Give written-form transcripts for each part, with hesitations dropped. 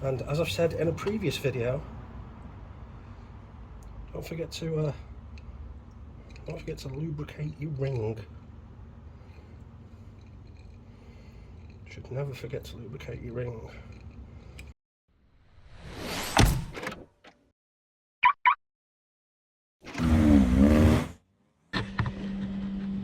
And as I've said in a previous video, don't forget to lubricate your ring. Should never forget to lubricate your ring.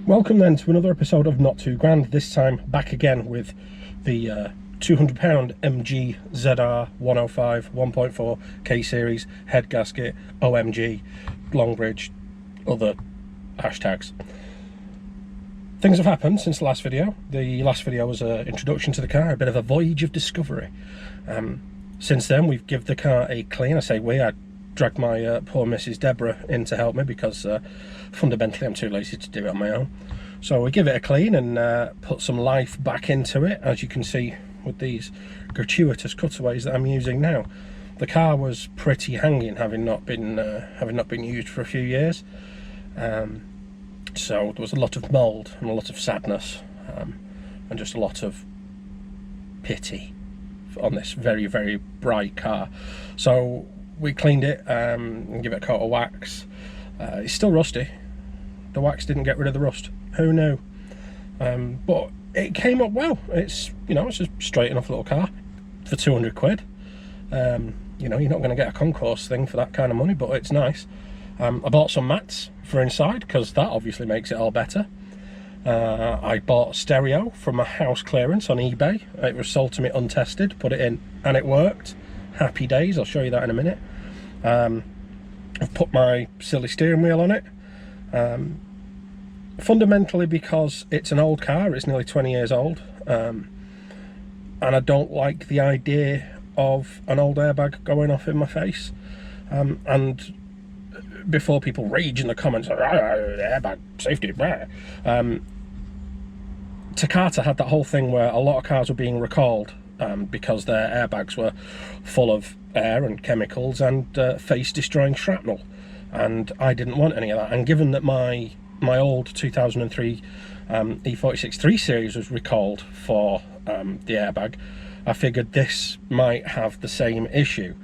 Welcome then to another episode of Not Too Grand, this time back again with the £200 MG ZR 105 1.4 K series head gasket, OMG, Longbridge, other hashtags. Things have happened since the last video. The last video was an introduction to the car, a bit of a voyage of discovery. Since then we've given the car a clean. I say we, I dragged my poor Mrs. Deborah in to help me because fundamentally I'm too lazy to do it on my own. So we give it a clean and put some life back into it, as you can see with these gratuitous cutaways that I'm using now. The car was pretty hanging, having not been used for a few years. So there was a lot of mould and a lot of sadness and just a lot of pity on this very, very bright car. So we cleaned it and give it a coat of wax. It's still rusty. The wax didn't get rid of the rust. Who knew? But it came up well. It's, you know, it's a straight enough little car for 200 quid. You know, you're not going to get a concourse thing for that kind of money, but it's nice. I bought some mats for inside because that obviously makes it all better. I bought stereo from my house clearance on eBay. It was sold to me untested, put it in and it worked. Happy days, I'll show you that in a minute. I've put my silly steering wheel on it. Fundamentally because it's an old car, it's nearly 20 years old. And I don't like the idea of an old airbag going off in my face. And before people rage in the comments, airbag safety, Takata had that whole thing where a lot of cars were being recalled because their airbags were full of air and chemicals and face destroying shrapnel, and I didn't want any of that. And given that my old 2003 E46 3 Series was recalled for the airbag, I figured this might have the same issue,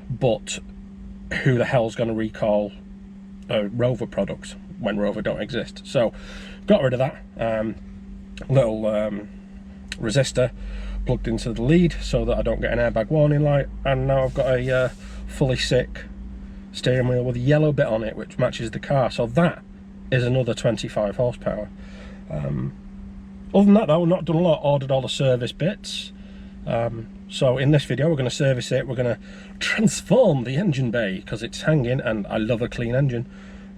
but who the hell's going to recall Rover products when Rover don't exist? So got rid of that little resistor plugged into the lead so that I don't get an airbag warning light, and now I've got a fully sick steering wheel with a yellow bit on it which matches the car, so that is another 25 horsepower. Other than that though, not done a lot. Ordered all the service bits. So in this video we're going to service it, we're going to transform the engine bay because it's hanging and I love a clean engine.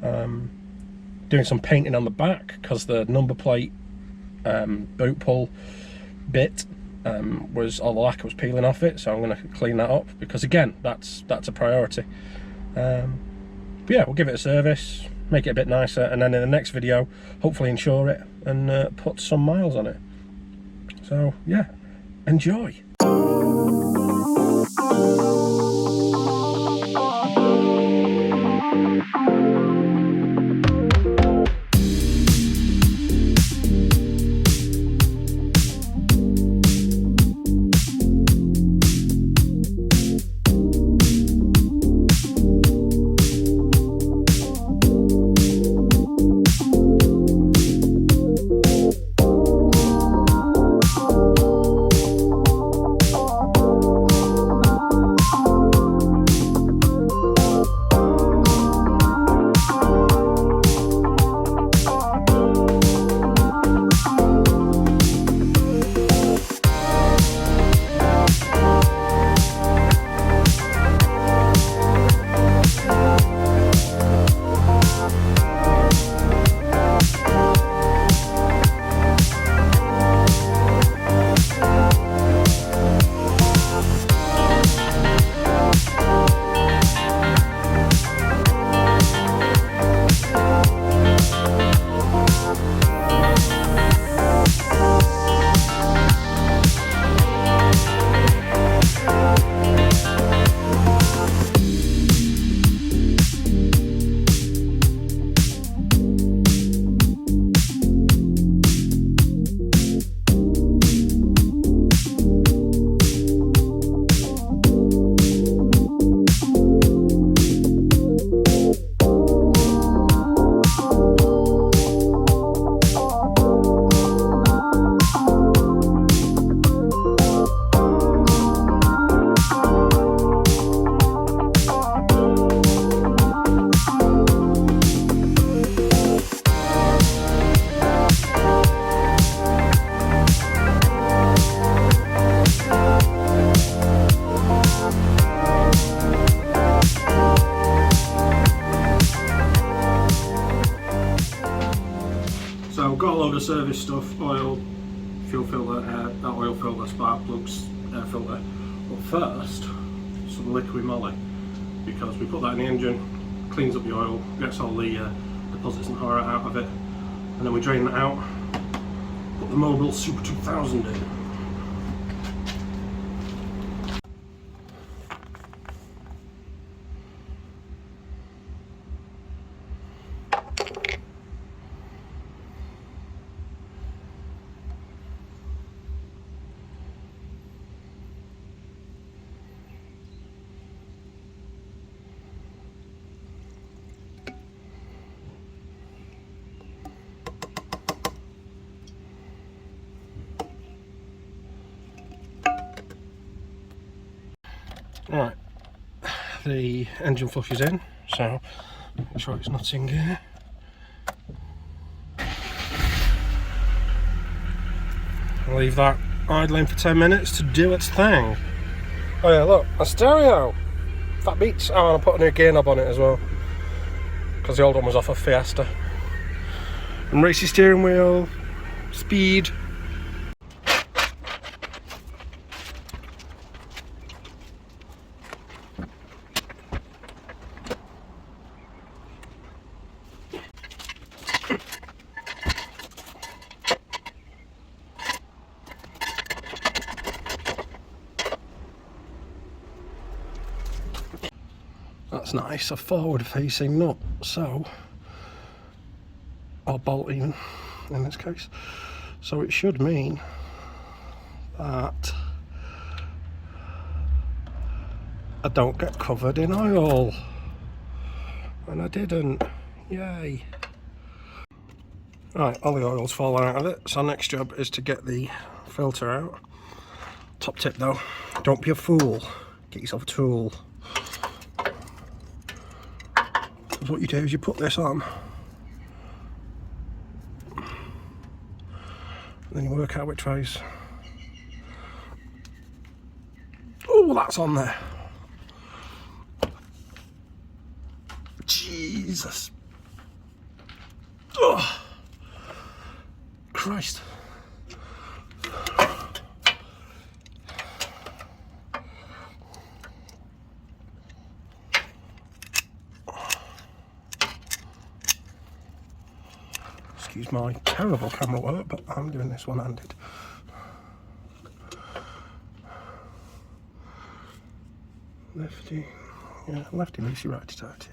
Doing some painting on the back because the number plate boot pull bit was, all the lacquer was peeling off it, so I'm going to clean that up because again that's a priority. But yeah, we'll give it a service, make it a bit nicer, and then in the next video hopefully insure it and put some miles on it. So yeah, enjoy. service stuff, oil, fuel filter, that oil filter, spark plugs, air filter. But first, some liquid moly, because we put that in the engine, cleans up the oil, gets all the deposits and horror out of it, and then we drain that out, put the Mobil Super 2000 in. Right, the engine flush is in, so make sure it's not in gear. I'll leave that idling for 10 minutes to do its thing. Oh yeah, look, a stereo! That beats. Oh, and I'll put a new gear knob on it as well, because the old one was off a Fiesta. And racy steering wheel, speed. That's nice, a forward facing nut, so, or bolt even in this case, so it should mean that I don't get covered in oil, and I didn't, yay. Right, all the oil's fallen out of it, so next job is to get the filter out. Top tip though, don't be a fool, get yourself a tool. What you do is you put this on, and then you work out which ways. Oh, that's on there. Jesus. Oh, Christ. Excuse my terrible camera work, but I'm doing this one-handed. Lefty, yeah, lefty loosey, righty tighty.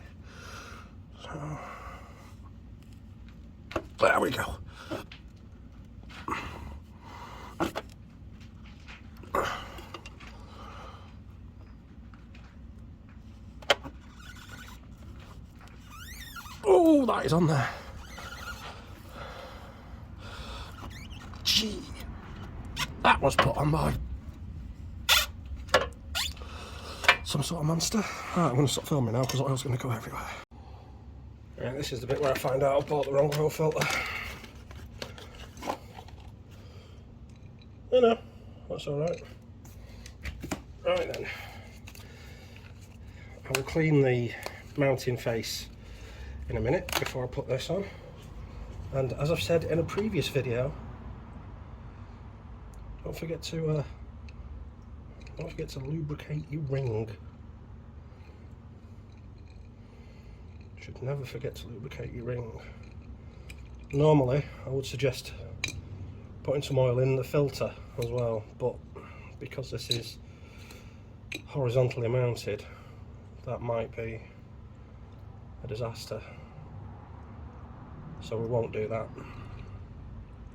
So, there we go. Oh, that is on there. Gee, that was put on by some sort of monster. Right, I'm going to stop filming now because oil's going to go everywhere. Right, this is the bit where I find out I bought the wrong oil filter. Oh no, that's alright. Right then, I will clean the mounting face in a minute before I put this on. And as I've said in a previous video, don't forget to lubricate your ring. Should never forget to lubricate your ring. Normally, I would suggest putting some oil in the filter as well, but because this is horizontally mounted, that might be a disaster. So we won't do that.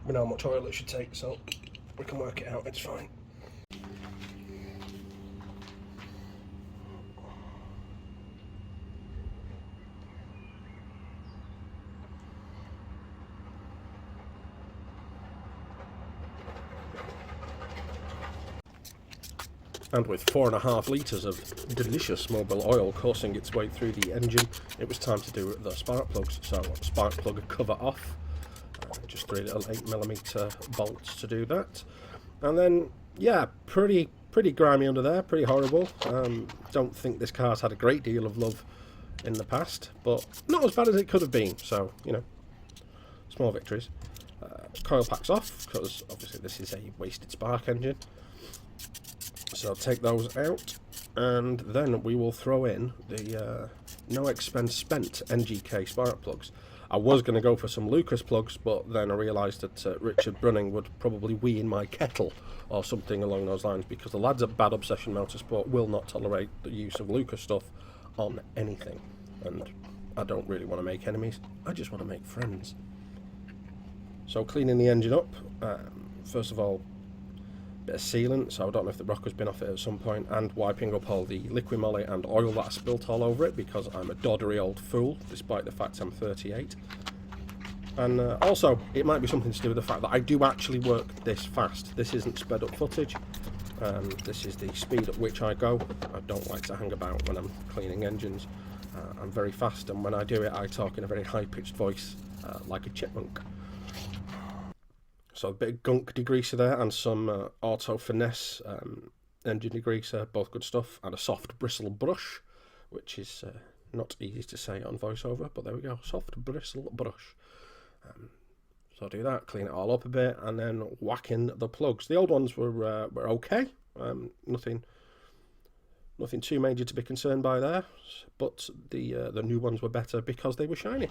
We know how much oil it should take, so we can work it out, it's fine. And with 4.5 litres of delicious Mobil oil coursing its way through the engine, it was time to do the spark plugs. So spark plug cover off, just 3 little 8mm bolts to do that. And then, yeah, pretty grimy under there, pretty horrible. Don't think this car's had a great deal of love in the past, but not as bad as it could have been. So, you know, small victories. coil packs off, because obviously this is a wasted spark engine. So take those out, and then we will throw in the no expense spent NGK spark plugs. I was going to go for some Lucas plugs, but then I realised that Richard Brunning would probably wee in my kettle or something along those lines, because the lads at Bad Obsession Motorsport will not tolerate the use of Lucas stuff on anything, and I don't really want to make enemies, I just want to make friends. So cleaning the engine up, first of all, bit of sealant, so I don't know if the rock has been off it at some point, and wiping up all the liquid moly and oil that I spilt all over it, because I'm a doddery old fool, despite the fact I'm 38. And also, it might be something to do with the fact that I do actually work this fast. This isn't sped up footage, this is the speed at which I go. I don't like to hang about when I'm cleaning engines. I'm very fast, and when I do it I talk in a very high-pitched voice, like a chipmunk. So a bit of gunk degreaser there, and some Auto Finesse engine degreaser, both good stuff, and a soft bristle brush, which is not easy to say on voiceover, but there we go, soft bristle brush. So do that, clean it all up a bit, and then whack in the plugs. The old ones were okay, nothing too major to be concerned by there, but the new ones were better because they were shiny.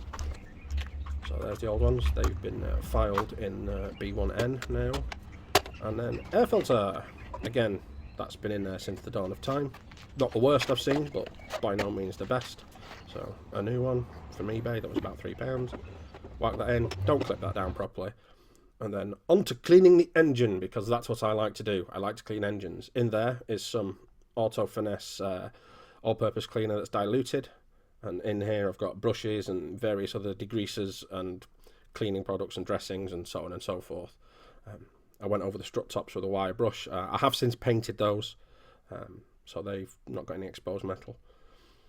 So there's the old ones. They've been filed in B1N now. And then air filter. Again, that's been in there since the dawn of time. Not the worst I've seen, but by no means the best. So a new one from eBay that was about £3. Whack that in. Don't clip that down properly. And then on to cleaning the engine, because that's what I like to do. I like to clean engines. In there is some Auto Finesse all-purpose cleaner that's diluted. And in here I've got brushes and various other degreasers and cleaning products and dressings and so on and so forth. I went over the strut tops with a wire brush. I have since painted those, so they've not got any exposed metal.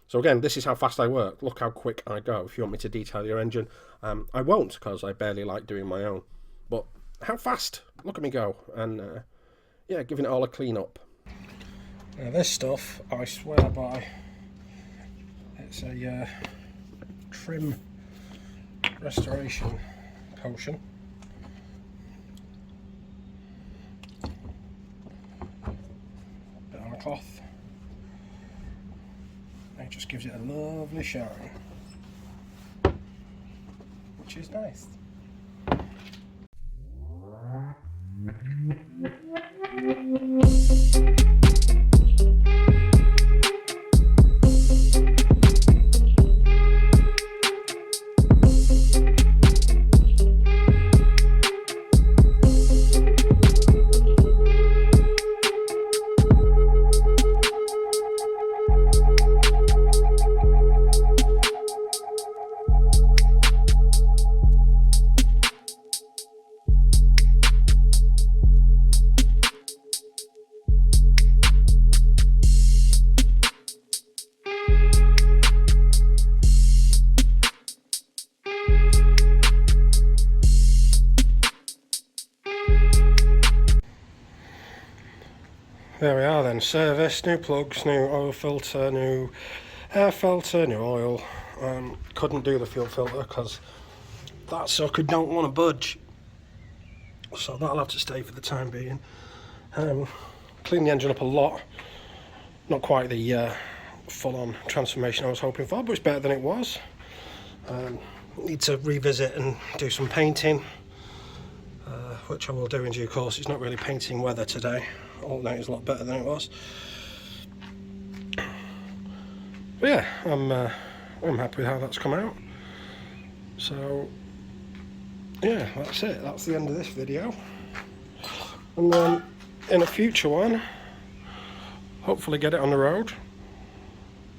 So again, this is how fast I work. Look how quick I go. If you want me to detail your engine, I won't, because I barely like doing my own. But how fast? Look at me go. And yeah, giving it all a clean up. Now this stuff, I swear by. It's a trim restoration potion. Bit on a cloth. And it just gives it a lovely shine, which is nice. There we are then, service, new plugs, new oil filter, new air filter, new oil. Couldn't do the fuel filter because that sucker don't want to budge, so that'll have to stay for the time being. Cleaned the engine up a lot, not quite the full-on transformation I was hoping for, but it's better than it was. Need to revisit and do some painting, which I will do in due course. It's not really painting weather today. Alternate is a lot better than it was. But yeah, I'm happy with how that's come out. So yeah, that's it. That's the end of this video. And then in a future one, hopefully get it on the road.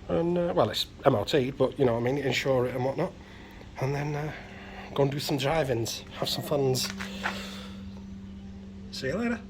And well, it's MOT'd, but you know what I mean, insure it and whatnot. And then go and do some drive-ins, have some funs. See you later.